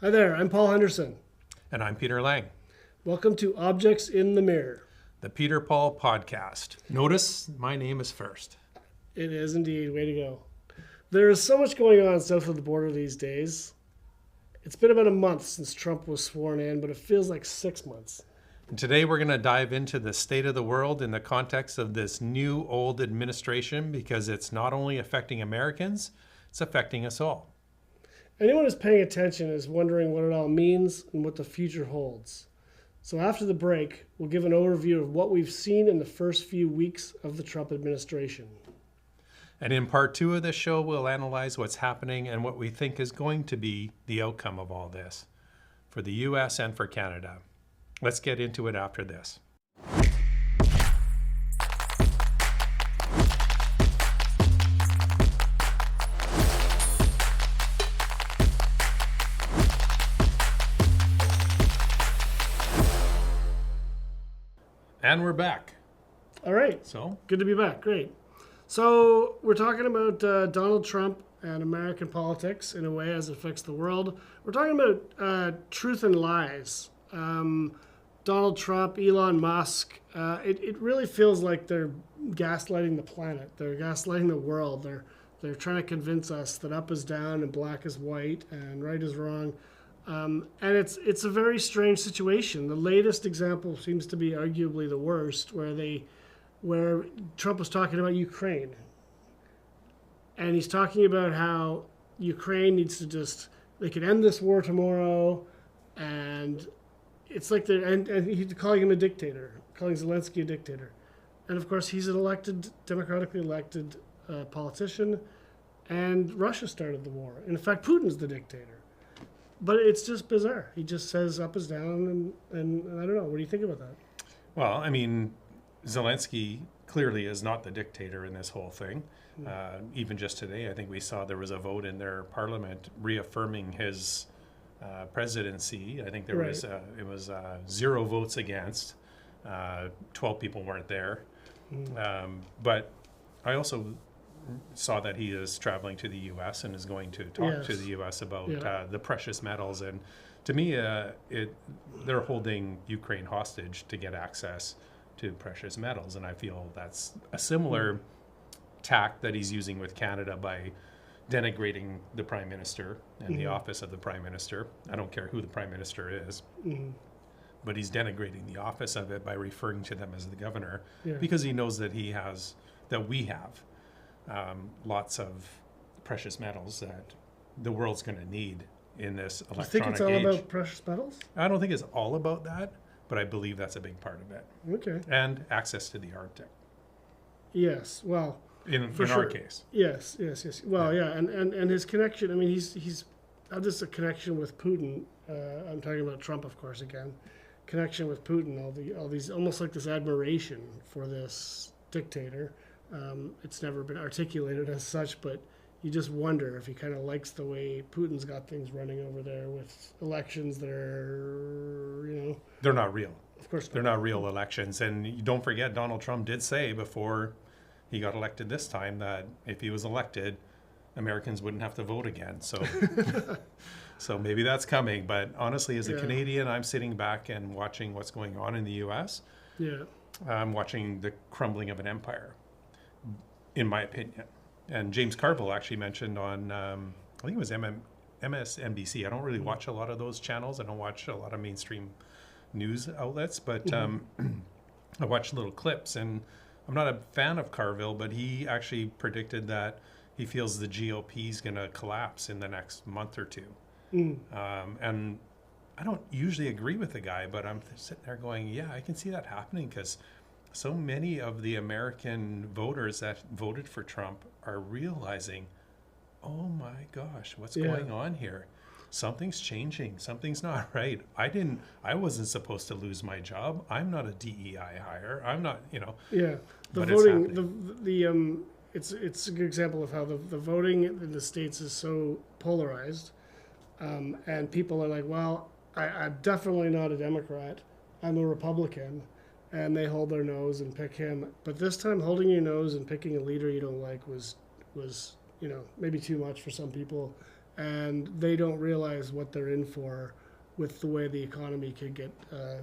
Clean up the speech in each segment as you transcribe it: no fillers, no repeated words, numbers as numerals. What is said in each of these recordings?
Hi there, I'm Paul Henderson. And I'm Peter Lang, Welcome to Objects in the Mirror. the Peter Paul podcast. Notice my name is first. It is indeed, way to go. There is so much going on south of the border these days. It's been about a month since Trump was sworn in, but it feels like 6 months. And today we're going to dive into the state of the world in the context of this new old administration because it's not only affecting Americans, it's affecting us all. Anyone who's paying attention is wondering what it all means and what the future holds. So after the break, we'll give an overview of what we've seen in the first few weeks of the Trump administration. And in part two of this show, we'll analyze what's happening and what we think is going to be the outcome of all this for the U.S. and for Canada. Let's get into it after this. And we're back. All right, So, good to be back. Great. So we're talking about Donald Trump and American politics in a way as it affects the world. We're talking about truth and lies. Donald Trump, Elon Musk. It really feels like they're gaslighting the planet. They're gaslighting the world. They're trying to convince us that up is down and black is white and right is wrong. And it's a very strange situation. The latest example seems to be arguably the worst, where Trump was talking about Ukraine. And he's talking about how Ukraine needs to they could end this war tomorrow. And it's like and he's calling him a dictator, calling Zelensky a dictator. And of course, he's an democratically elected politician. And Russia started the war. In fact, Putin's the dictator. But it's just bizarre. He just says up is down. And I don't know. What do you think about that? well, I mean, Zelensky clearly is not the dictator in this whole thing. Even just today, I think we saw there was a vote in their parliament reaffirming his presidency. I think there Right. was 0 votes against. 12 people weren't there. But I also saw that he is traveling to the U.S. and is going to talk to Yes. the U.S. about Yeah. the precious metals. And to me, they're holding Ukraine hostage to get access to precious metals. And I feel that's a similar tack that he's using with Canada by denigrating the Prime Minister and the office of the Prime Minister. I don't care who the Prime Minister is, but he's denigrating the office of it by referring to them as the governor Yeah. because he knows that we have lots of precious metals that the world's going to need in this Do you electronic think it's all age. about precious metals? I don't think it's all about that, but I believe that's a big part of it. Okay. And access to the Arctic, Yes. Well, in For our sure. case. yes. Well, yeah. And his connection, I mean, he's had this a connection with Putin. I'm talking about Trump, of course, again. Connection with Putin, all these, almost like this admiration for this dictator. It's never been articulated as such, but you just wonder if he kind of likes the way Putin's got things running over there with elections that are, They're not real. of course, They're not real elections. And you don't forget, Donald Trump did say before he got elected this time that if he was elected, Americans wouldn't have to vote again. So, so maybe that's coming. But honestly, as a Yeah. Canadian, I'm sitting back and watching what's going on in the U.S. Yeah. I'm watching the crumbling of an empire, in my opinion. And James Carville actually mentioned on, I think it was MSNBC. I don't really watch a lot of those channels. I don't watch a lot of mainstream news outlets, but I watched little clips. And I'm not a fan of Carville, but he actually predicted that he feels the GOP is going to collapse in the next month or two. And I don't usually agree with the guy, but I'm sitting there going, yeah, I can see that happening because so many of the American voters that voted for Trump are realizing, oh my gosh, what's Yeah. going on here? Something's changing. Something's not right. I wasn't supposed to lose my job. I'm not a DEI hire. I'm not, Yeah, the But it's voting, it's a good example of how the voting in the states is so polarized, and people are like, well, I'm definitely not a Democrat. I'm a Republican, and they hold their nose and pick him. But this time, holding your nose and picking a leader you don't like was maybe too much for some people, and they don't realize what they're in for with the way the economy could get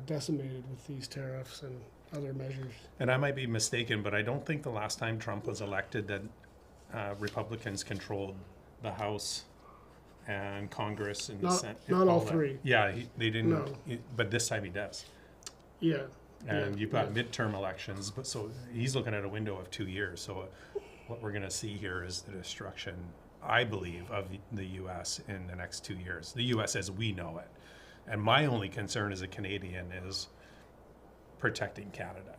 decimated with these tariffs and other measures. And I might be mistaken, but I don't think the last time Trump was elected that Republicans controlled the House and Congress and the Senate. Not all that. three. Yeah, they didn't. No. But this time he does. Yeah. And you've got midterm elections, but so he's looking at a window of 2 years. So what we're going to see here is the destruction, I believe, of the U.S. in the next 2 years. The U.S. as we know it. And my only concern as a Canadian is protecting Canada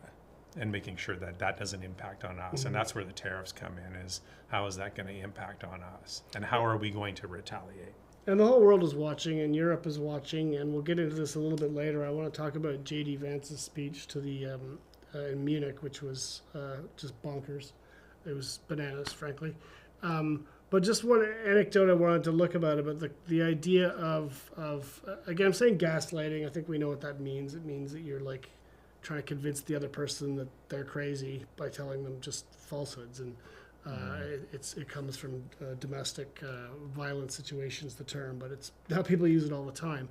and making sure that that doesn't impact on us. And that's where the tariffs come in, is how is that going to impact on us? And how are we going to retaliate? And the whole world is watching, and Europe is watching, and we'll get into this a little bit later. I want to talk about J.D. Vance's speech to the in Munich, which was just bonkers. It was bananas, frankly. But just one anecdote I wanted to look about the idea of again, I'm saying gaslighting. I think we know what that means. It means that you're like trying to convince the other person that they're crazy by telling them just falsehoods, and it comes from domestic violence situations, the term, but it's how people use it all the time.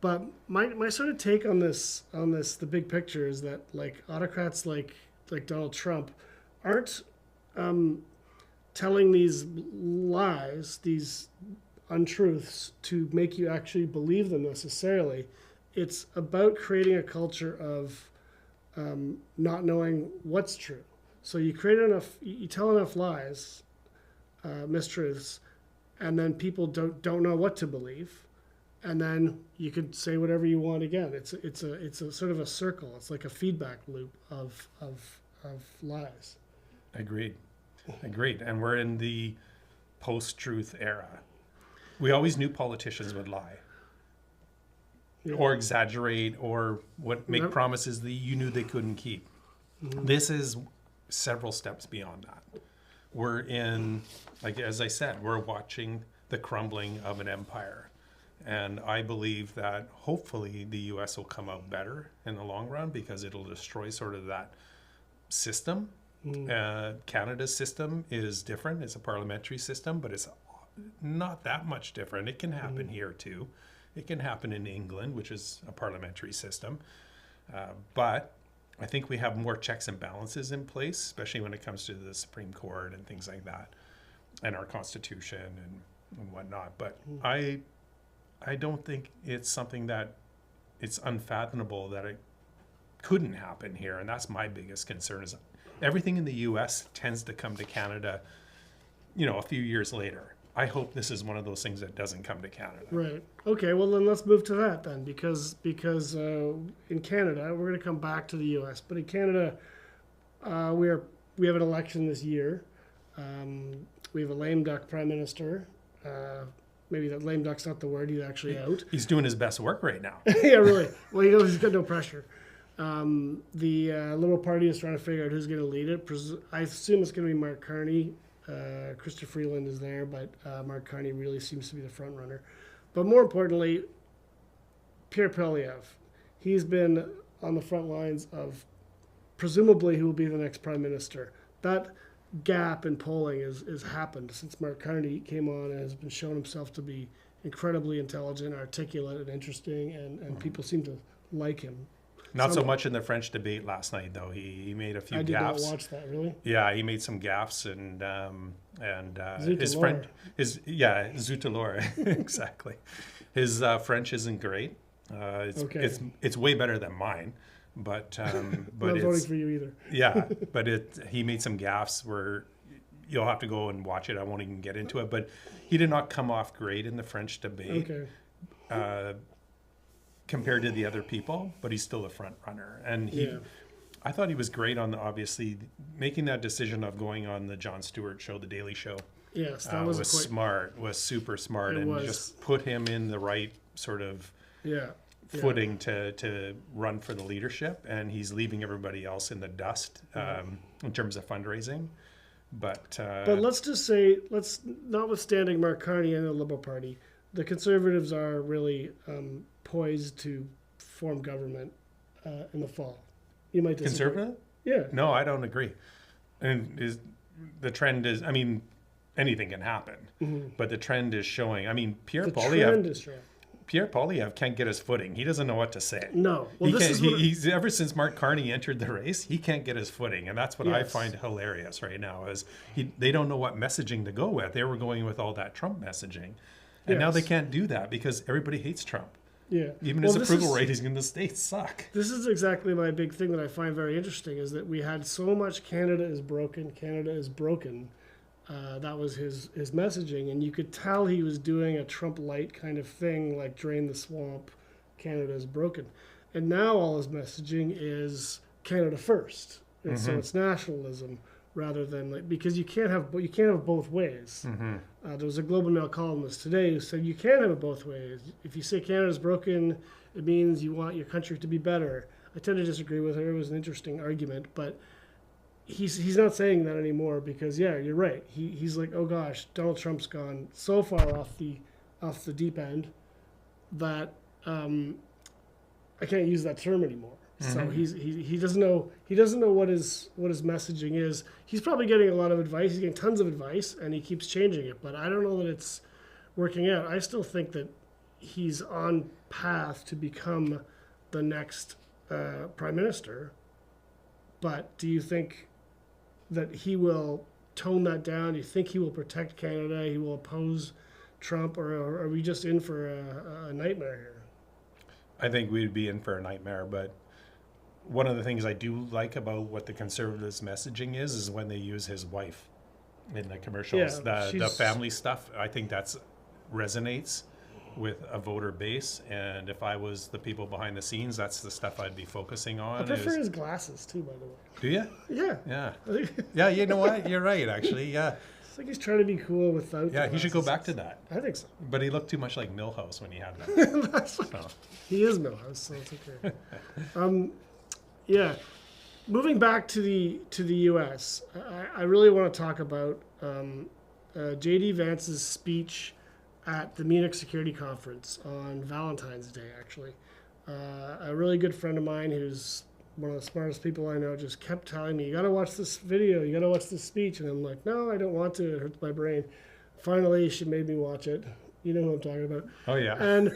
But my sort of take on this, the big picture is that like autocrats like Donald Trump aren't telling these lies, these untruths to make you actually believe them necessarily. It's about creating a culture of not knowing what's true. So you tell enough lies, mistruths, and then people don't know what to believe, and then you could say whatever you want again. It's a sort of a circle. It's like a feedback loop of lies. Agreed. And we're in the post-truth era. We always knew politicians would lie. Yeah. Or exaggerate, or make promises that you knew they couldn't keep. Mm-hmm. This is several steps beyond that. We're in, like as I said, we're watching the crumbling of an empire. And I believe that hopefully the U.S. will come out better in the long run, because it'll destroy sort of that system. Canada's system is different. It's a parliamentary system, but it's not that much different. It can happen here too. It can happen in England, which is a parliamentary system. But I think we have more checks and balances in place, especially when it comes to the Supreme Court and things like that, and our Constitution and whatnot. But I don't think it's something that it's unfathomable that it couldn't happen here. And that's my biggest concern, is everything in the U.S. tends to come to Canada, a few years later. I hope this is one of those things that doesn't come to Canada. Right. Okay, well then let's move to that then, because in Canada, we're going to come back to the U.S., but in Canada, we have an election this year. We have a lame duck prime minister. Maybe that lame duck's not the word. He's actually out. He's doing his best work right now. Yeah, really. Well, he's got no pressure. The Liberal Party is trying to figure out who's going to lead it. I assume it's going to be Mark Carney. Chrystia Freeland is there, but Mark Carney really seems to be the front runner. But more importantly, Pierre Poilievre. He's been on the front lines of presumably who will be the next prime minister. That gap in polling has happened since Mark Carney came on and has been shown himself to be incredibly intelligent, articulate, and interesting, and people seem to like him. Not so much in the French debate last night, though. He made a few gaffes. I did not watch that, really. Yeah, he made some gaffes, and his friend, Zoutelor, exactly. His French isn't great. It's way better than mine, but not voting for you either. Yeah, but he made some gaffes where you'll have to go and watch it. I won't even get into it, but he did not come off great in the French debate. Okay. Compared to the other people, but he's still a front runner. And I thought he was great on obviously making that decision of going on the Jon Stewart show, the Daily Show. Yes, that was smart, was super smart, and just put him in the right sort of footing to run for the leadership. And he's leaving everybody else in the dust in terms of fundraising. But let's just say, notwithstanding Mark Carney and the Liberal Party, the Conservatives are really poised to form government in the fall. You might disagree. Conservative? Yeah. No, I don't agree. And the trend is, anything can happen. But the trend is showing. I mean, The trend is right. Pierre Poilievre can't get his footing. He doesn't know what to say. No. Well, He this can't, is what he's ever since Mark Carney entered the race, he can't get his footing, and that's what I Yes. find hilarious right now. Is they don't know what messaging to go with. They were going with all that Trump messaging, and now they Yes. can't do that because everybody hates Trump. yeah. Even Well, his this approval is- ratings in the States suck. This is exactly my big thing that I find very interesting is that we had so much Canada is broken, Canada is broken. That was his messaging, and you could tell he was doing a Trump light kind of thing, like drain the swamp, Canada is broken. And now all his messaging is Canada first, and so it's nationalism rather than like because you can't have both ways. There was a Global Mail columnist today who said you can't have it both ways. If you say Canada's broken, it means you want your country to be better. I tend to disagree with her. It was an interesting argument, but he's not saying that anymore because yeah, you're right. He's like, oh gosh, Donald Trump's gone so far off the deep end that I can't use that term anymore. So he doesn't know what his messaging is. He's probably getting a lot of advice. He's getting tons of advice, and he keeps changing it. But I don't know that it's working out. I still think that he's on path to become the next prime minister. But do you think that he will tone that down? Do you think he will protect Canada? He will oppose Trump, or are we just in for a nightmare here? I think we'd be in for a nightmare, but one of the things I do like about what the Conservatives' messaging is when they use his wife in the commercials. Yeah, the family stuff, I think that's resonates with a voter base. And if I was the people behind the scenes, that's the stuff I'd be focusing on. I prefer his glasses too, by the way. Do you? Yeah. Yeah. I think Yeah, you know what? You're right, actually. Yeah. it's like he's trying to be cool without. Yeah, the he should go glasses. back to that. I think so. But he looked too much like Milhouse when he had that. That's what- So, He is Milhouse, so it's okay. Yeah, moving back to the U.S., I really want to talk about J.D. Vance's speech at the Munich Security Conference on Valentine's Day. Actually, a really good friend of mine who's one of the smartest people I know just kept telling me, "You got to watch this video. You got to watch this speech," and I'm like, "No, I don't want to. It hurts my brain." Finally, she made me watch it. You know who I'm talking about. oh, yeah. And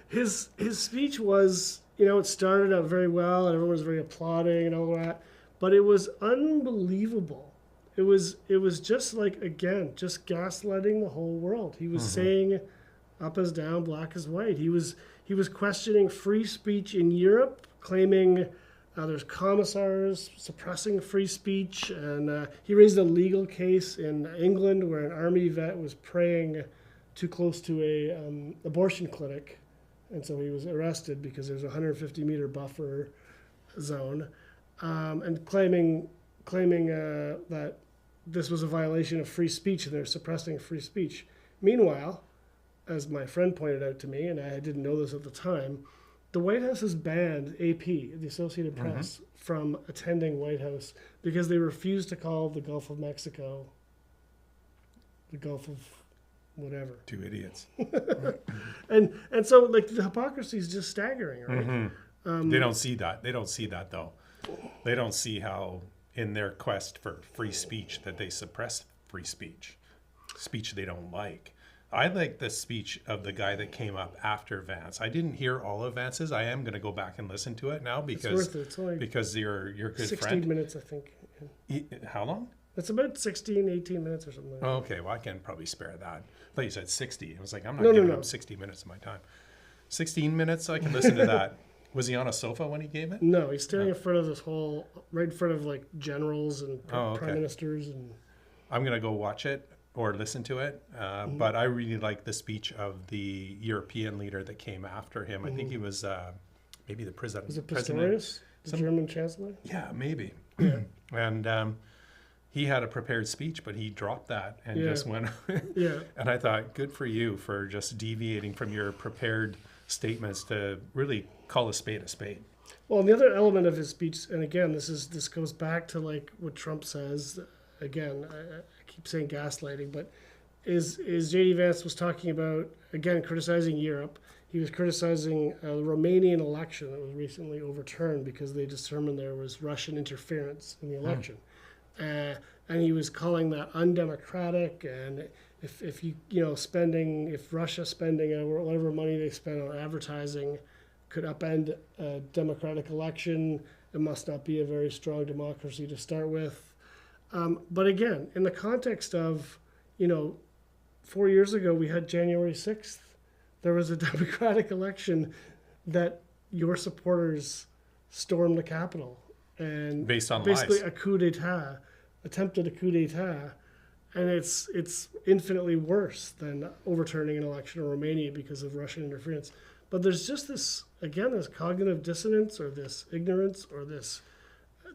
his speech was, it started out very well and everyone was very applauding and all that, but it was unbelievable. It was just like, again, just gaslighting the whole world. He was saying up as down, black as white. He was questioning free speech in Europe, claiming there's commissars suppressing free speech, and he raised a legal case in England where an army vet was praying too close to a abortion clinic, and so he was arrested because there's a 150-meter buffer zone, and claiming that this was a violation of free speech and they're suppressing free speech. Meanwhile, as my friend pointed out to me, and I didn't know this at the time, the White House has banned AP, the Associated Press, from attending White House because they refuse to call the Gulf of Mexico the Gulf of whatever. Two idiots. And so like the hypocrisy is just staggering, right? They don't see that. They don't see that, though. They don't see how, in their quest for free speech, that they suppress free speech they don't like. I like the speech of the guy that came up after Vance. I didn't hear all of Vance's. I am going to go back and listen to it now It's because worth it. It's only you're good 16 friend. minutes, I think. How long? It's about 16, 18 minutes or something like that. Oh, okay, well, I can probably spare that. I thought you said 60. I was like, I'm not No, giving no. him 60 minutes of my time. 16 minutes, I can listen to that. Was he on a sofa when he gave it? No, he's standing in front of right in front of like generals and Oh, prime okay. ministers and. I'm going to go watch it or listen to it. But I really like the speech of the European leader that came after him. I think he was maybe the president. Was it Pistorius, the German chancellor? Yeah, maybe. And he had a prepared speech, but he dropped that and Yeah. just went. Yeah. And I thought, good for you for just deviating from your prepared statements to really call a spade a spade. Well, and the other element of his speech, and again, this goes back to like what Trump says. Again, I keep saying gaslighting, but is J.D. Vance was talking about, again, criticizing Europe. He was criticizing the Romanian election that was recently overturned because they determined there was Russian interference in the election. And and he was calling that undemocratic. And if if Russia spending whatever money they spend on advertising could upend a democratic election, it must not be a very strong democracy to start with. But again, in the context of, 4 years ago we had January 6th. There was a democratic election that your supporters stormed the Capitol and Based on basically lies. a coup d'etat, attempted a coup d'etat, and it's infinitely worse than overturning an election in Romania because of Russian interference. But there's just this cognitive dissonance or this ignorance or this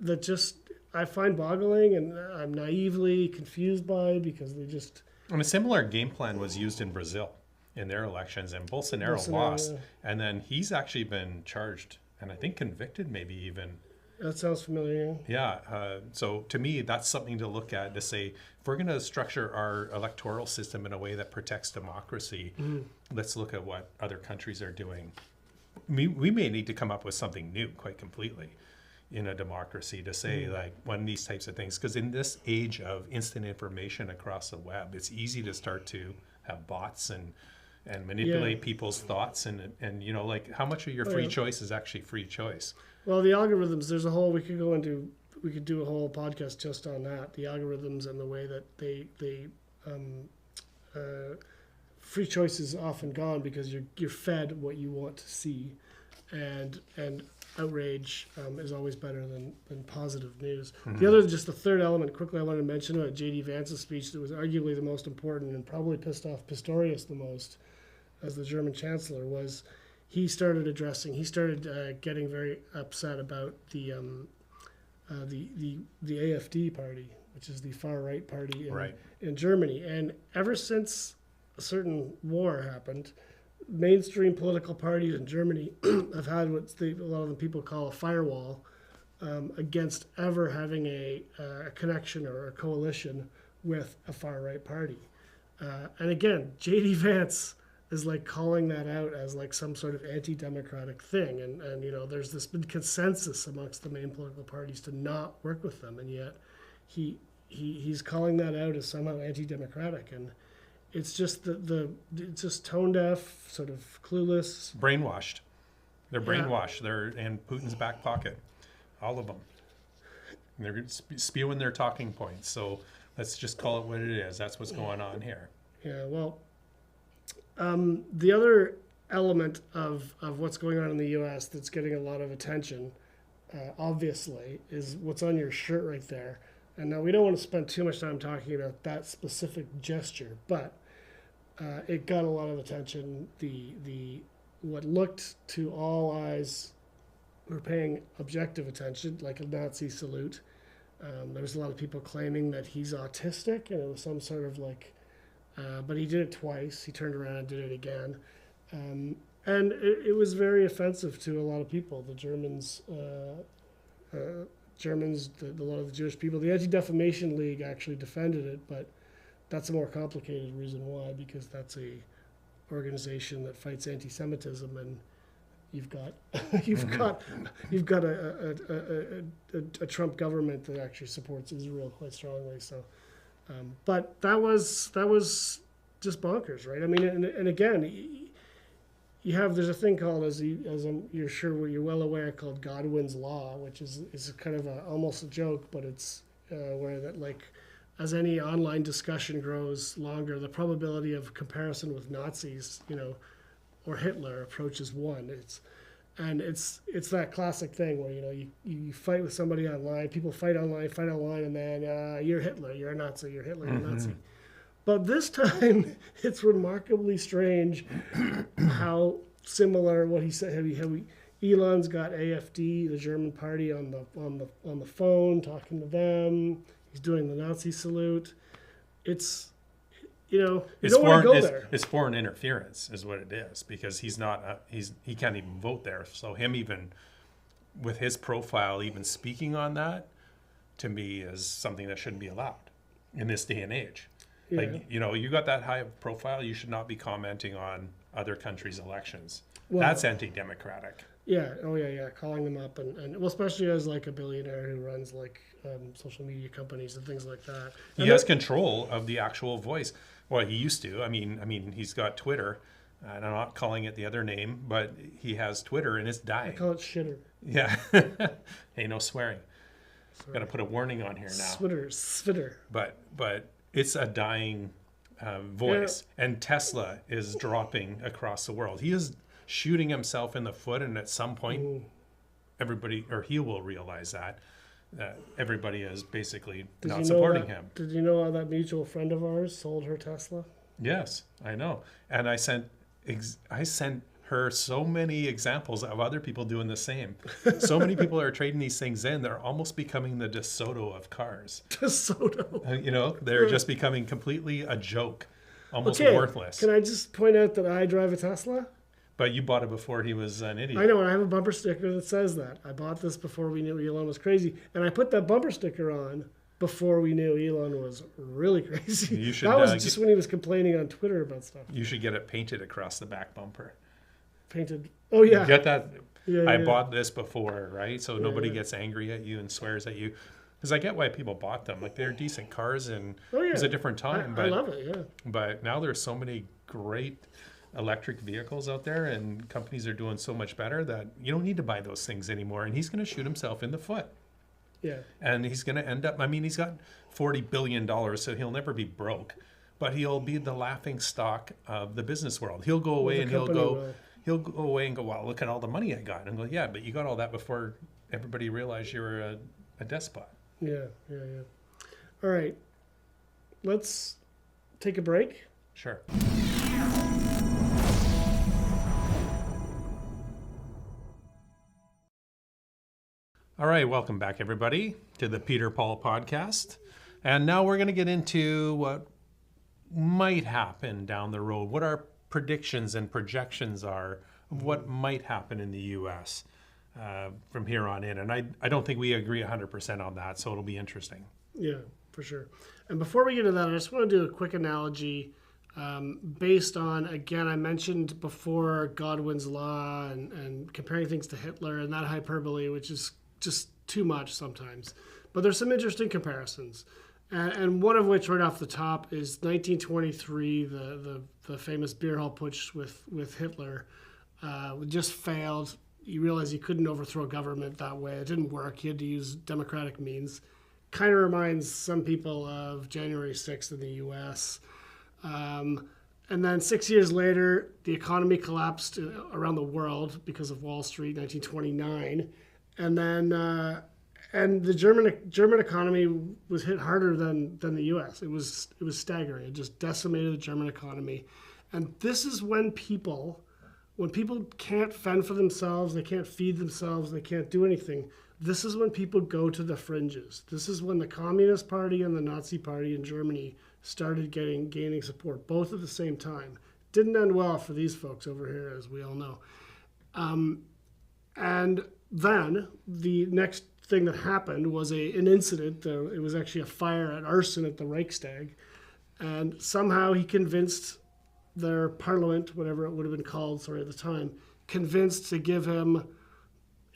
that just I find boggling, and I'm naively confused by because they just. And a similar game plan was used in Brazil in their elections, and Bolsonaro lost. And then he's actually been charged and I think convicted, maybe even. That sounds familiar. Yeah. So to me, that's something to look at to say, if we're going to structure our electoral system in a way that protects democracy, let's look at what other countries are doing. We may need to come up with something new quite completely in a democracy to say, like, when these types of things, because in this age of instant information across the web, it's easy to start to have bots and manipulate people's thoughts and like how much of your free choice is actually free choice. Well, the algorithms, we could do a whole podcast just on that, the algorithms and the way that they free choice is often gone because you're fed what you want to see, and outrage is always better than positive news. The third element quickly I wanted to mention about J.D. Vance's speech that was arguably the most important and probably pissed off Pistorius the most as the German chancellor was he started getting very upset about the AfD party, which is the far right party in Germany. And ever since a certain war happened, mainstream political parties in Germany have had what a lot of the people call a firewall against ever having a connection or a coalition with a far right party. And again, J.D. Vance is like calling that out as like some sort of anti-democratic thing, and there's this big consensus amongst the main political parties to not work with them, and yet he's calling that out as somehow anti-democratic, and it's just it's just tone deaf, sort of clueless, brainwashed. They're brainwashed. They're in Putin's back pocket, all of them. They're spewing their talking points. So let's just call it what it is. That's what's going on here. Yeah. Well. The other element of what's going on in the U.S. that's getting a lot of attention, obviously, is what's on your shirt right there. And now we don't want to spend too much time talking about that specific gesture, but it got a lot of attention. The what looked to all eyes were paying objective attention, like a Nazi salute. There was a lot of people claiming that he's autistic, and it was some sort of like. But he did it twice. He turned around and did it again. And it was very offensive to a lot of people, the Germans, a lot of the Jewish people. The Anti-Defamation League actually defended it, but that's a more complicated reason why, because that's a organization that fights anti-Semitism, and you've got a Trump government that actually supports Israel quite strongly. So. But that was just bonkers, right? I mean, and again, there's a thing called, you're well aware, called Godwin's Law, which is kind of almost a joke, but it's where that, like, as any online discussion grows longer, the probability of comparison with Nazis, or Hitler approaches 1. It's that classic thing where you fight with somebody online, people fight online, and then you're Hitler, you're a Nazi, you're Hitler, you're a Nazi. But this time it's remarkably strange how similar what he said. Elon's got AfD, the German party, on the phone, talking to them. He's doing the Nazi salute. It's you don't want to go there. It's foreign interference is what it is, because he can't even vote there. So him, even with his profile, even speaking on that, to me, is something that shouldn't be allowed in this day and age. Yeah. Like, you got that high profile, you should not be commenting on other countries' elections. Well, that's anti-democratic. Yeah. Oh yeah. Calling them up and well, especially as like a billionaire who runs like social media companies and things like that. He has control of the actual voice. Well, he used to. I mean, he's got Twitter, and I'm not calling it the other name, but he has Twitter, and it's I dying. call it shitter. Yeah. Hey, no swearing. Got to put a warning on here now. Switter. But it's a dying voice, and Tesla is dropping across the world. He is shooting himself in the foot, and at some point, everybody, or he will realize that everybody is basically not supporting him. Did you know that mutual friend of ours sold her Tesla? Yes, I know, and I sent her so many examples of other people doing the same. So many people are trading these things in; they're almost becoming the DeSoto of cars. DeSoto. They're just becoming completely a joke, almost Okay, worthless. can I just point out that I drive a Tesla? But you bought it before he was an idiot. I know, and I have a bumper sticker that says that. I bought this before we knew Elon was crazy. And I put that bumper sticker on before we knew Elon was really crazy. You should, that was just when he was complaining on Twitter about stuff. You should get it painted across the back bumper. Painted. Oh, yeah. Get that. Yeah, I bought this before, right? So nobody gets angry at you and swears at you. Because I get why people bought them. Like, they're decent cars, and it was a different time. I love it, yeah. But now there's so many great electric vehicles out there, and companies are doing so much better that you don't need to buy those things anymore. And he's going to shoot himself in the foot. Yeah. And he's going to end up, I mean, he's got $40 billion, so he'll never be broke. But he'll be the laughing stock of the business world. He'll go away and he'll go away and go, wow, look at all the money I got. And go, yeah, but you got all that before everybody realized you were a despot. Yeah. All right. Let's take a break. Sure. All right, welcome back, everybody, to the Peter Paul podcast. And now we're going to get into what might happen down the road, what our predictions and projections are of what might happen in the U.S. From here on in. And I don't think we agree 100% on that, so it'll be interesting. Yeah, for sure. And before we get to that, I just want to do a quick analogy based on, again, I mentioned before Godwin's law and comparing things to Hitler and that hyperbole, which is just too much sometimes. But there's some interesting comparisons. And one of which right off the top is 1923, the famous beer hall putsch with Hitler just failed. You realize you couldn't overthrow government that way. It didn't work. You had to use democratic means. Kind of reminds some people of January 6th in the U.S. And then 6 years later, the economy collapsed around the world because of Wall Street, 1929. And then and the German economy was hit harder than the U.S. It was staggering. It just decimated the German economy. And this is when people can't fend for themselves, they can't feed themselves, they can't do anything. This is when people go to the fringes. This is when the Communist Party and the Nazi Party in Germany started gaining support, both at the same time. Didn't end well for these folks over here, as we all know. And then the next thing that happened was an incident. It was actually a fire at arson at the Reichstag. And somehow he convinced their parliament, whatever it would have been called, at the time, convinced to give him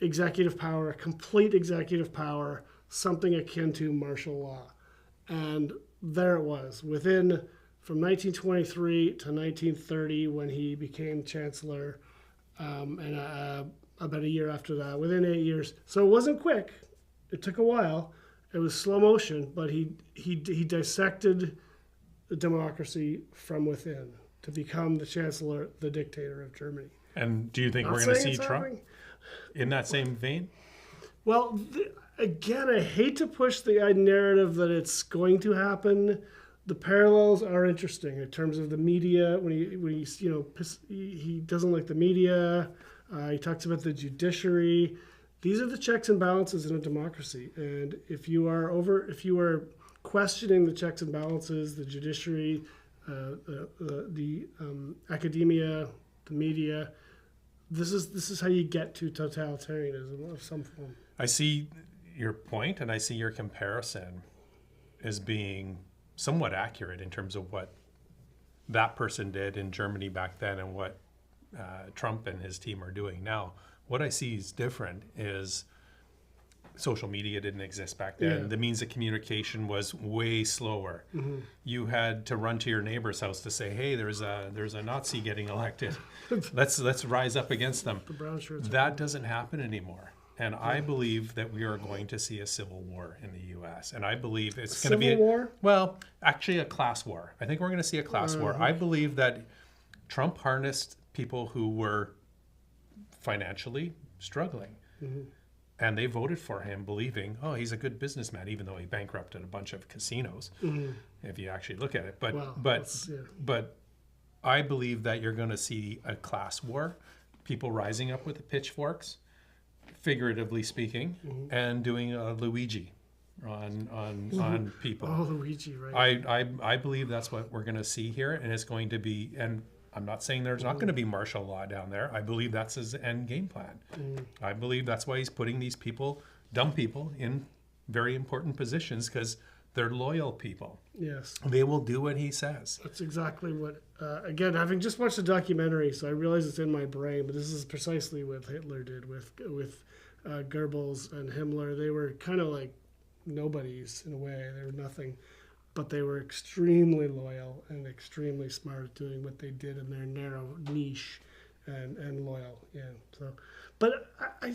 executive power, complete executive power, something akin to martial law. And there it was. From 1923 to 1930, when he became chancellor, and about a year after that, within 8 years. So it wasn't quick. It took a while. It was slow motion, but he dissected the democracy from within to become the chancellor, the dictator of Germany. And do you think we're going to see Trump in that same vein? Well, again, I hate to push the narrative that it's going to happen. The parallels are interesting in terms of the media. When he doesn't like the media. He talks about the judiciary. These are the checks and balances in a democracy. And if you are questioning the checks and balances, the judiciary, the academia, the media, this is how you get to totalitarianism of some form. I see your point, and I see your comparison as being somewhat accurate in terms of what that person did in Germany back then and what Trump and his team are doing now. What I see is different is social media didn't exist back then. Yeah. The means of communication was way slower. You had to run to your neighbor's house to say, "Hey, there's a Nazi getting elected. Let's rise up against them." The brown shirts. That doesn't happen anymore. And I believe that we are going to see a civil war in the U.S. And I believe it's going to be Civil war? well, actually a class war. I think we're going to see a class war. I believe that Trump harnessed people who were financially struggling. And they voted for him believing, oh, he's a good businessman, even though he bankrupted a bunch of casinos, if you actually look at it. But Wow, but I believe that you're going to see a class war, people rising up with the pitchforks, figuratively speaking, and doing a Luigi on people. Oh, Luigi, right. I believe that's what we're going to see here, and it's going to be, and I'm not saying there's not going to be martial law down there. I believe that's his end game plan. I believe that's why he's putting these people, dumb people, in very important positions because they're loyal people. Yes. They will do what he says. That's exactly what, again, having just watched the documentary, so I realize it's in my brain, but this is precisely what Hitler did with Goebbels and Himmler. They were kind of like nobodies in a way. They were nothing. But they were extremely loyal and extremely smart at doing what they did in their narrow niche, and loyal. Yeah. So, but I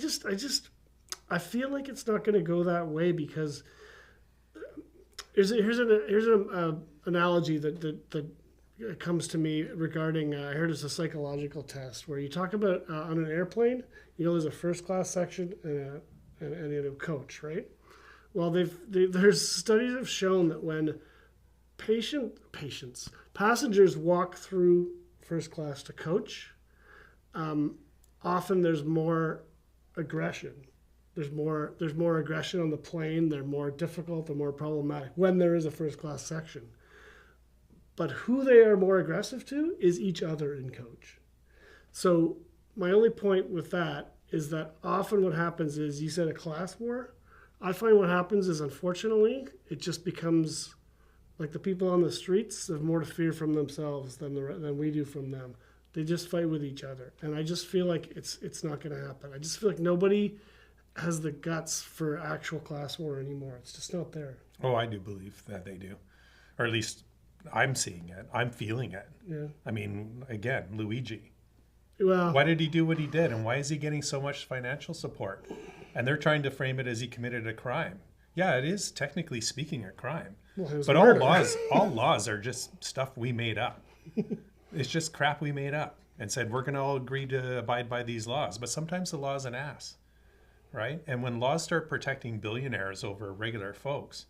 feel like it's not going to go that way because here's an analogy that comes to me regarding. I heard it's a psychological test where you talk about on an airplane. There's a first class section and a coach, right? Well, there's studies have shown that when passengers walk through first class to coach, often there's more aggression. There's more aggression on the plane. They're more difficult. They're more problematic when there is a first class section. But who they are more aggressive to is each other in coach. So my only point with that is that often what happens is you said a class war. I find what happens is, unfortunately, it just becomes like the people on the streets have more to fear from themselves than we do from them. They just fight with each other, and I just feel like it's not going to happen. I just feel like nobody has the guts for actual class war anymore. It's just not there. Oh, I do believe that they do, or at least I'm seeing it. I'm feeling it. Yeah. I mean, again, Luigi. Well, Why did he do what he did, and why is he getting so much financial support? And they're trying to frame it as he committed a crime. Yeah, it is technically speaking a crime. Well, But all laws are just stuff we made up. It's just crap we made up and said we're going to all agree to abide by these laws. But sometimes the law's an ass, right? And when laws start protecting billionaires over regular folks,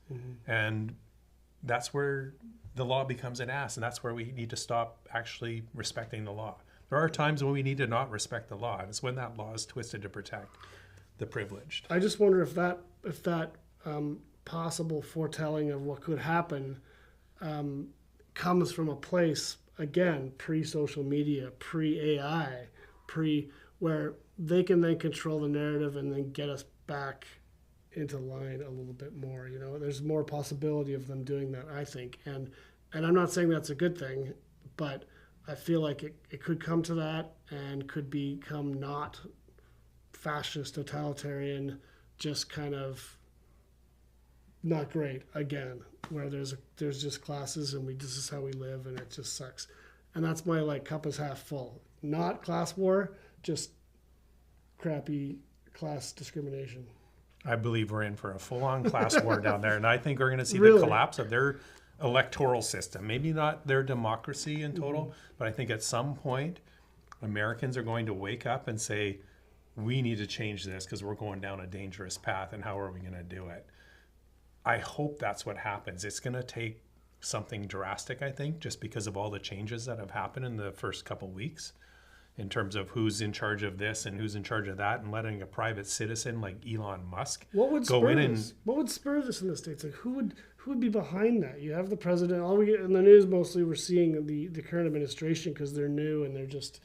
and that's where the law becomes an ass, and that's where we need to stop actually respecting the law. There are times when we need to not respect the law, and it's when that law is twisted to protect the privileged. I just wonder if that possible foretelling of what could happen comes from a place, again, pre-social media, pre-AI, where they can then control the narrative and then get us back into line a little bit more. There's more possibility of them doing that, I think. And I'm not saying that's a good thing, but I feel like it could come to that and could become not fascist, totalitarian, just kind of not great again, where there's just classes and this is how we live and it just sucks. And that's my cup is half full. Not class war, just crappy class discrimination. I believe we're in for a full-on class war down there, and I think we're going to see Really? the collapse of their electoral system. Maybe not their democracy in total, but I think at some point Americans are going to wake up and say, we need to change this because we're going down a dangerous path, and how are we going to do it? I hope that's what happens. It's going to take something drastic, I think, just because of all the changes that have happened in the first couple weeks in terms of who's in charge of this and who's in charge of that, and letting a private citizen like Elon Musk What would go spur in this? What would spur this in the States? Like who would be behind that? You have the president. All we get in the news mostly, we're seeing the current administration because they're new and they're just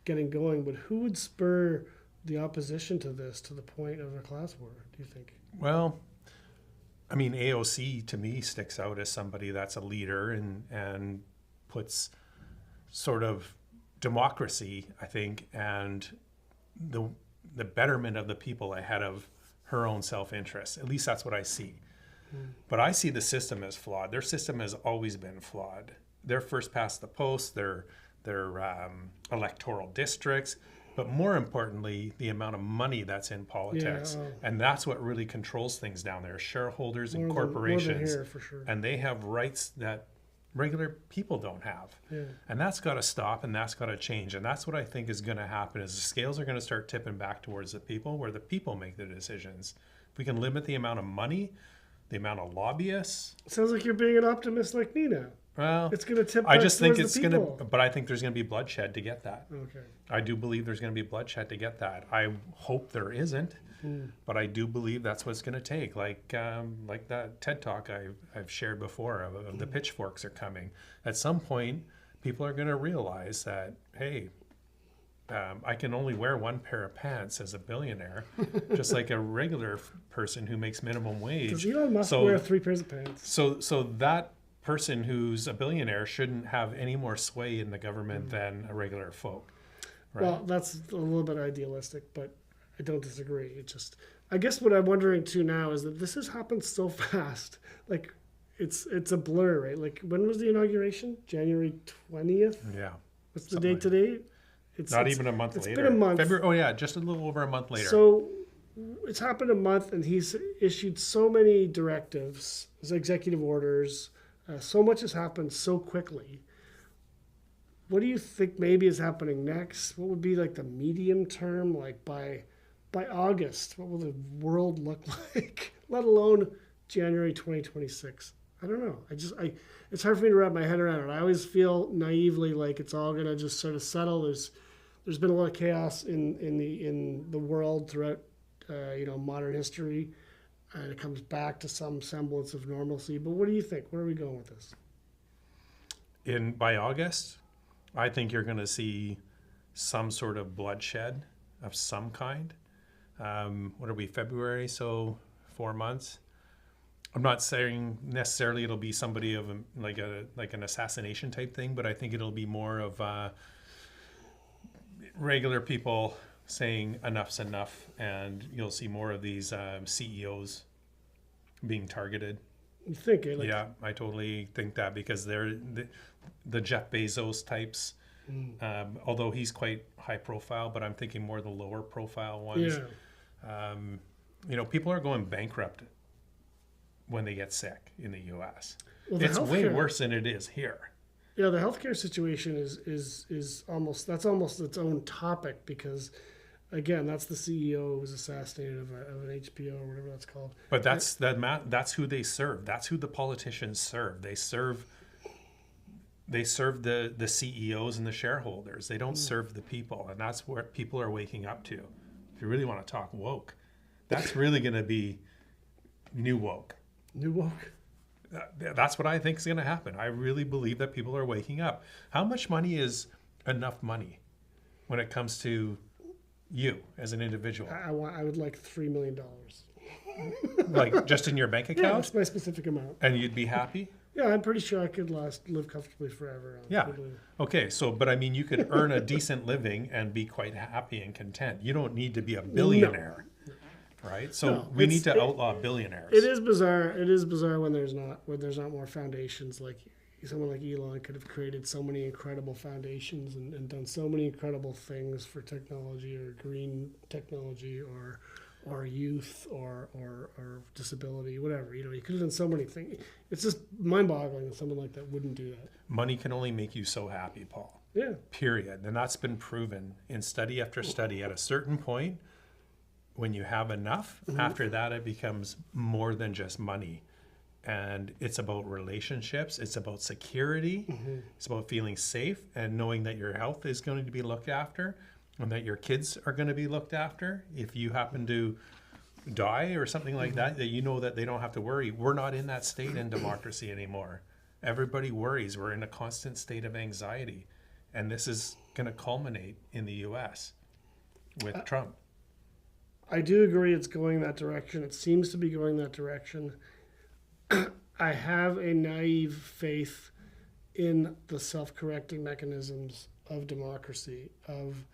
getting going. But who would spur the opposition to this to the point of a class war, do you think? Well, I mean, AOC to me sticks out as somebody that's a leader and puts sort of democracy, I think, and the betterment of the people ahead of her own self-interest. At least that's what I see. But I see the system as flawed. Their system has always been flawed. They're first past the post, their electoral districts, but more importantly, the amount of money that's in politics. And that's what really controls things down there, shareholders and corporations. More than here, for sure. And they have rights that regular people don't have. And that's got to stop, and that's got to change. And that's what I think is going to happen, is the scales are going to start tipping back towards the people, where the people make the decisions. If we can limit the amount of money, the amount of lobbyists. Sounds like you're being an optimist like me now. Well, it's going to tip. I just think it's going to, but I think there's going to be bloodshed to get that. Okay. I do believe there's going to be bloodshed to get that. I hope there isn't, but I do believe that's what it's going to take. Like that TED Talk I've shared before of the pitchforks are coming. At some point, people are going to realize that, hey, I can only wear one pair of pants as a billionaire, just like a regular person who makes minimum wage. Does Elon Musk wear 3 pairs of pants? So that person who's a billionaire shouldn't have any more sway in the government than a regular folk. Right? Well, that's a little bit idealistic, but I don't disagree. It just, I guess what I'm wondering too now is that this has happened so fast. Like, it's a blur, right? Like, when was the inauguration? January 20th? Yeah. What's the date today? It's even a month later. It's been a month. February, oh yeah, just a little over a month later. So it's happened a month, and he's issued so many directives, executive orders. So much has happened so quickly. What do you think maybe is happening next? What would be like the medium term? Like by August, what will the world look like? Let alone January 2026. I don't know. It's hard for me to wrap my head around it. I always feel naively like it's all gonna just sort of settle. There's been a lot of chaos in the world throughout modern history, and it comes back to some semblance of normalcy. But what do you think? Where are we going with this? By August, I think you're going to see some sort of bloodshed of some kind. What are we, February? So 4 months. I'm not saying necessarily it'll be somebody of like an assassination type thing, but I think it'll be more of regular people saying enough's enough, and you'll see more of these CEOs being targeted. You think it? Yeah, I totally think that, because they're the Jeff Bezos types. Although he's quite high profile, but I'm thinking more the lower profile ones. Yeah. People are going bankrupt when they get sick in the U.S. Well, it's way worse than it is here. Yeah, the healthcare situation is almost its own topic, because, again, that's the CEO who was assassinated of an HPO or whatever that's called. But that's who they serve. That's who the politicians serve. They serve the CEOs and the shareholders. They don't serve the people, and that's what people are waking up to. If you really want to talk woke, that's really going to be new woke. New woke. That's what I think is going to happen. I really believe that people are waking up. How much money is enough money when it comes to you as an individual? I would like $3 million. Like just in your bank account? Yeah, that's my specific amount. And you'd be happy? Yeah, I'm pretty sure I could live comfortably forever. Yeah. Okay, but I mean, you could earn a decent living and be quite happy and content. You don't need to be a billionaire. No. Right, so we need to outlaw billionaires. It is bizarre. It is bizarre when there's not more foundations. Like someone like Elon could have created so many incredible foundations and done so many incredible things for technology or green technology or youth or disability, whatever. He could have done so many things. It's just mind-boggling that someone like that wouldn't do that. Money can only make you so happy, Paul. Yeah. Period. And that's been proven in study after study. At a certain point, when you have enough, after that it becomes more than just money. And it's about relationships, it's about security, it's about feeling safe and knowing that your health is going to be looked after and that your kids are going to be looked after. If you happen to die or something like that you know that they don't have to worry. We're not in that state in democracy anymore. Everybody worries. We're in a constant state of anxiety. And this is going to culminate in the U.S. with Trump. I do agree it's going that direction. It seems to be going that direction. I have a naive faith in the self-correcting mechanisms of democracy, of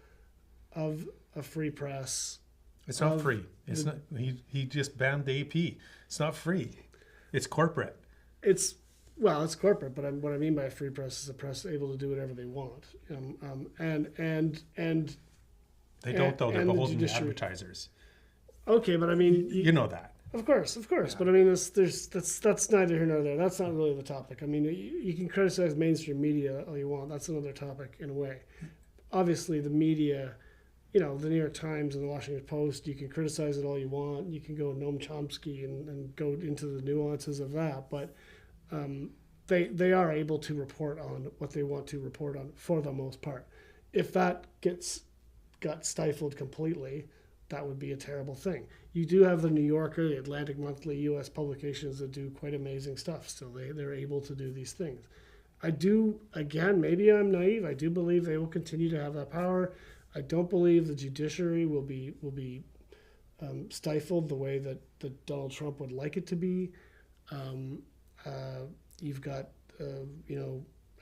a free press, It's not free. It's not. He just banned the AP. It's not free. It's corporate. It's corporate, but what I mean by a free press is a press able to do whatever they want. And They don't though. They're and the beholden to judiciary. advertisers. Okay, but I mean, You know that. Of course. Yeah. But I mean, that's neither here nor there. That's not really the topic. I mean, you can criticize mainstream media all you want. That's another topic in a way. Obviously, the media, the New York Times and the Washington Post, you can criticize it all you want. You can go Noam Chomsky and go into the nuances of that. But they are able to report on what they want to report on for the most part. If that got stifled completely, that would be a terrible thing. You do have the New Yorker, the Atlantic Monthly, U.S. publications that do quite amazing stuff. So they're able to do these things. I do, again, maybe I'm naive. I do believe they will continue to have that power. I don't believe the judiciary will be stifled the way that Donald Trump would like it to be. You've got,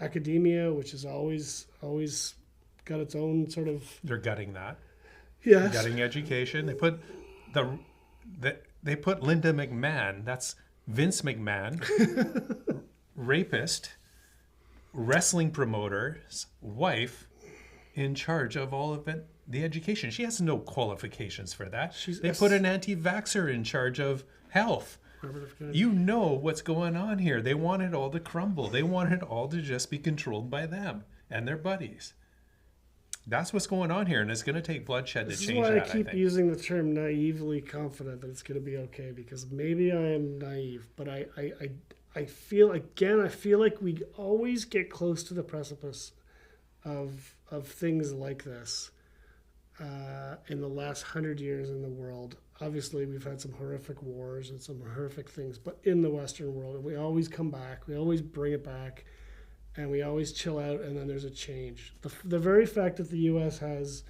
academia, which has always got its own sort of... They're gutting that. Yes. Gutting education. They put they put Linda McMahon, that's Vince McMahon, rapist, wrestling promoter's wife, in charge of all of it, the education. She has no qualifications for that. They put an anti-vaxxer in charge of health. You know what's going on here. They want it all to crumble. They want it all to just be controlled by them and their buddies. That's what's going on here, and it's going to take bloodshed to change that, This is why I keep using the term naively confident that it's going to be okay, because maybe I am naive, but I feel like we always get close to the precipice of things like this in the last 100 years in the world. Obviously, we've had some horrific wars and some horrific things, but in the Western world, we always come back. We always bring it back. And we always chill out, and then there's a change. The very fact that the U.S. has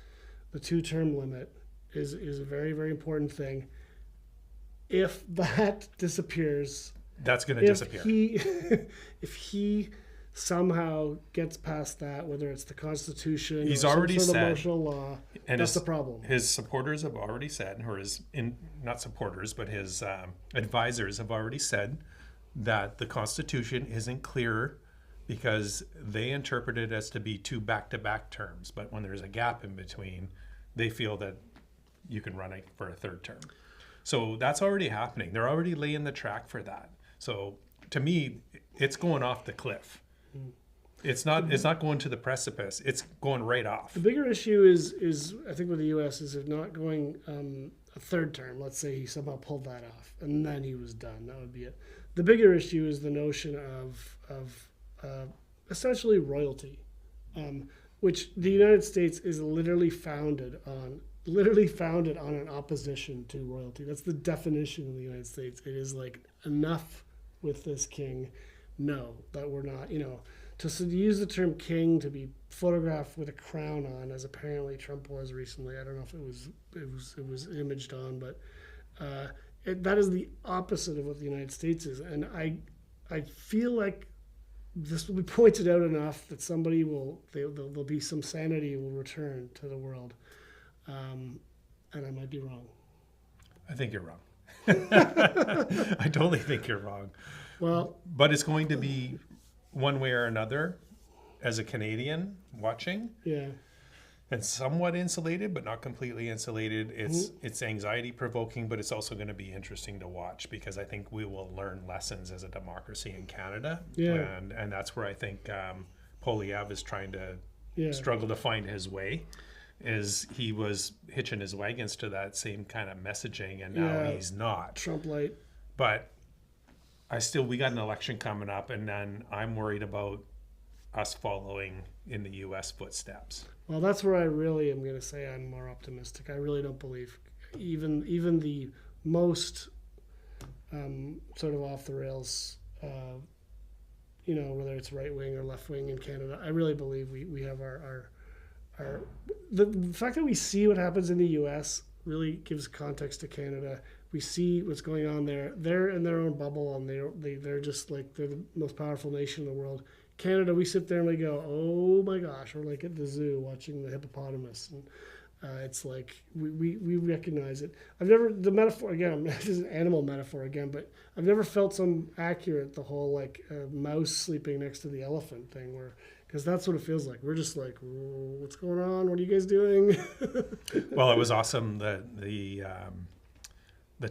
the 2-term limit is a very, very important thing. If that disappears, that's going to disappear. If he somehow gets past that, whether it's the Constitution He's or already some sort said, of martial law, and that's the problem. His supporters have already said, or not supporters, but his advisors have already said that the Constitution isn't clear, because they interpret it as to be 2 back-to-back terms. But when there's a gap in between, they feel that you can run it for a 3rd term. So that's already happening. They're already laying the track for that. So to me, it's going off the cliff. It's not going to the precipice. It's going right off. The bigger issue is I think with the U.S. is if not going a 3rd term. Let's say he somehow pulled that off, and then he was done. That would be it. The bigger issue is the notion of essentially royalty, which the United States is literally founded on an opposition to royalty. That's the definition of the United States. It is like, enough with this king. No, that we're not. To use the term king to be photographed with a crown on, as apparently Trump was recently. I don't know if it was imaged on, but that is the opposite of what the United States is, and I feel like this will be pointed out enough that there'll be some sanity will return to the world. And I might be wrong. I think you're wrong. I totally think you're wrong. Well, but it's going to be one way or another, as a Canadian watching. Yeah. And somewhat insulated, but not completely insulated. It's anxiety provoking, but it's also going to be interesting to watch, because I think we will learn lessons as a democracy in Canada. Yeah. And that's where I think Poilievre is trying to struggle to find his way. Is he was hitching his wagons to that same kind of messaging, and now he's not. Trump light. But we got an election coming up, and then I'm worried about us following in the U.S. footsteps. Well, that's where I really am going to say I'm more optimistic. I really don't believe even the most sort of off the rails, whether it's right wing or left wing in Canada. I really believe we have the fact that we see what happens in the U.S. really gives context to Canada. We see what's going on there. They're in their own bubble, and they're just like, they're the most powerful nation in the world. Canada, we sit there and we go, oh my gosh, we're like at the zoo watching the hippopotamus. It's like we recognize it. I've never, the metaphor again, this is an animal metaphor again, but I've never felt so accurate, the whole like mouse sleeping next to the elephant thing, where, because that's what it feels like. We're just like, what's going on? What are you guys doing? Well, it was awesome the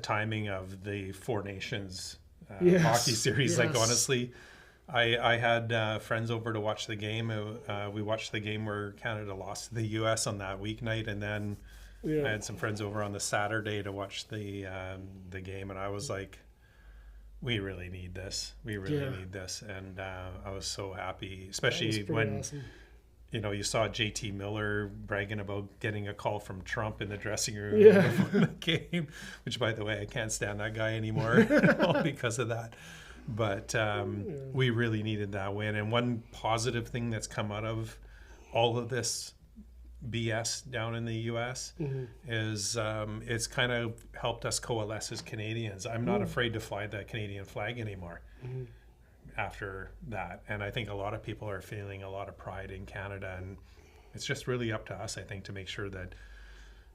timing of the Four Nations hockey series. Like, honestly, I had friends over to watch the game. We watched the game where Canada lost to the U.S. on that weeknight, and then I had some friends over on the Saturday to watch the game, and I was like, we really need this. We really need this. And I was so happy, especially when, awesome. You know, you saw JT Miller bragging about getting a call from Trump in the dressing room before the game, which, by the way, I can't stand that guy anymore because of that. But we really needed that win. And one positive thing that's come out of all of this BS down in the U.S. is it's kind of helped us coalesce as Canadians. I'm not afraid to fly the Canadian flag anymore after that. And I think a lot of people are feeling a lot of pride in Canada. And it's just really up to us, I think, to make sure that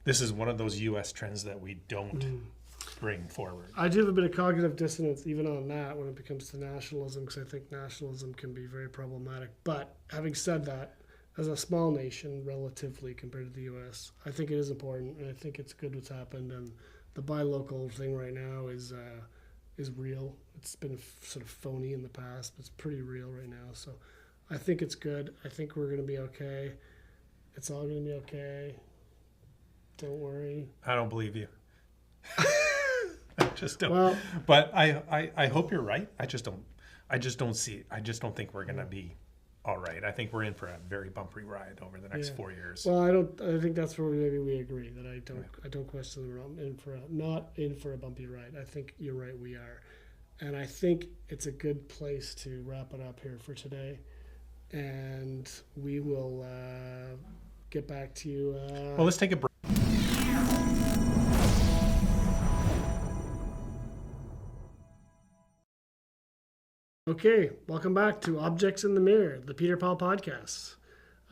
this is one of those U.S. trends that we don't bring forward. I do have a bit of cognitive dissonance even on that when it comes to nationalism, because I think nationalism can be very problematic. But having said that, as a small nation relatively compared to the U.S., I think it is important, and I think it's good what's happened. And the buy local thing right now is real. It's been sort of phony in the past, but it's pretty real right now. So I think it's good. I think we're going to be okay. It's all going to be okay. Don't worry. I don't believe you. I just don't. Well, but I hope you're right. I just don't see it. I just don't think we're going to be all right. I think we're in for a very bumpy ride over the next 4 years. Well, I think that's where maybe we agree, that I don't question that we're not in for a bumpy ride. I think you're right, we are. And I think it's a good place to wrap it up here for today. And we will get back to you. Well, let's take a break. Okay, welcome back to Objects in the Mirror, the Peter Paul podcast.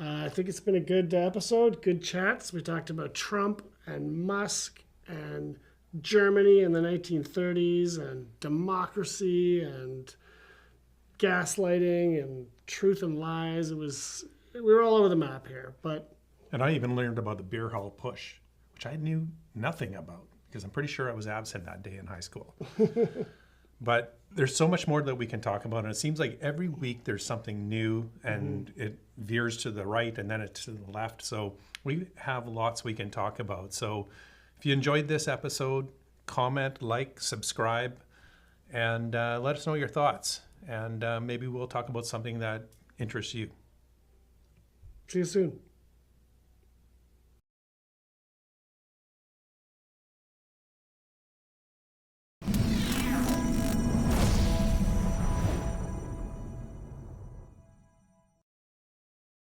I think it's been a good episode, good chats. We talked about Trump and Musk and Germany in the 1930s and democracy and gaslighting and truth and lies. We were all over the map here, and I even learned about the beer hall push, which I knew nothing about because I'm pretty sure I was absent that day in high school. But there's so much more that we can talk about, and it seems like every week there's something new, and it veers to the right and then it's to the left. So we have lots we can talk about. So if you enjoyed this episode, comment, like, subscribe, and let us know your thoughts. And maybe we'll talk about something that interests you. See you soon.